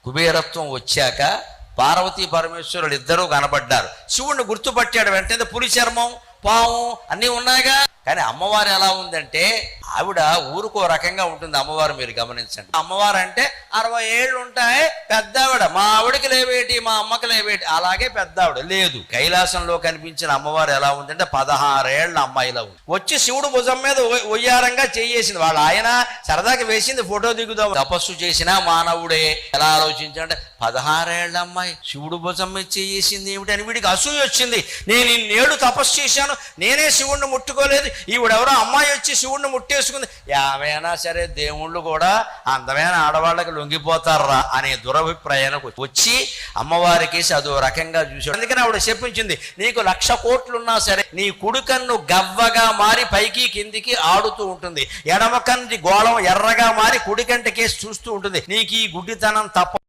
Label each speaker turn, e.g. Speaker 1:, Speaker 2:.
Speaker 1: కుబేరత్వం వచ్చాక పార్వతీ పరమేశ్వరులు ఇద్దరూ కనబడ్డారు. శివుణ్ణి గుర్తుపట్టాడు. వెంటనే పులి చర్మం, పాము అన్నీ ఉన్నాయిగా. కానీ అమ్మవారు ఎలా ఉందంటే ఆవిడ ఊరుకో రకంగా ఉంటుంది. అమ్మవారు మీరు గమనించండి. అమ్మవారు అంటే 60 ఏళ్ళు ఉంటాయి పెద్ద ఆవిడ. మా ఆవిడకి లేవేటి, మా అమ్మకి లేవేటి, అలాగే పెద్ద ఆవిడ లేదు. కైలాసంలో కనిపించిన అమ్మవారు ఎలా ఉందంటే 16 ఏళ్ల అమ్మాయిలా ఉంది. వచ్చి శివుడు భుజం మీద ఒయ్యారంగా చేయేసింది. వాళ్ళు ఆయన సరదాకి వేసింది ఫోటో దిగుదాం. తపస్సు చేసిన మానవుడే. ఎలా ఆలోచించంటే 16 ఏళ్ల అమ్మాయి శివుడు భుజం మీద చేయేసింది ఏమిటని వీడికి అసూయ వచ్చింది. నేను ఇన్నేళ్ళు తపస్సు చేశాను, నేనే శివుణ్ణి ముట్టుకోలేదు, ఈవిడెవరో అమ్మాయి వచ్చి శివుణ్ణి ముట్టేసుకుంది. ఏమైనా సరే దేవుళ్ళు కూడా అందమైన ఆడవాళ్ళకి లొంగిపోతారా అనే దురభిప్రాయానికి వచ్చి అమ్మవారికి అదో రకంగా చూశాడు. అందుకని ఆవిడ చెప్పించింది, నీకు 1,00,000 కోట్లున్నా సరే నీ కుడి కన్ను గవ్వగా మారి పైకి కిందికి ఆడుతూ ఉంటుంది, ఎడమ కన్ను గోళం ఎర్రగా మారి కుడి కంటికేసి చూస్తూ ఉంటుంది. నీకు ఈ గుడ్డితనం తప్ప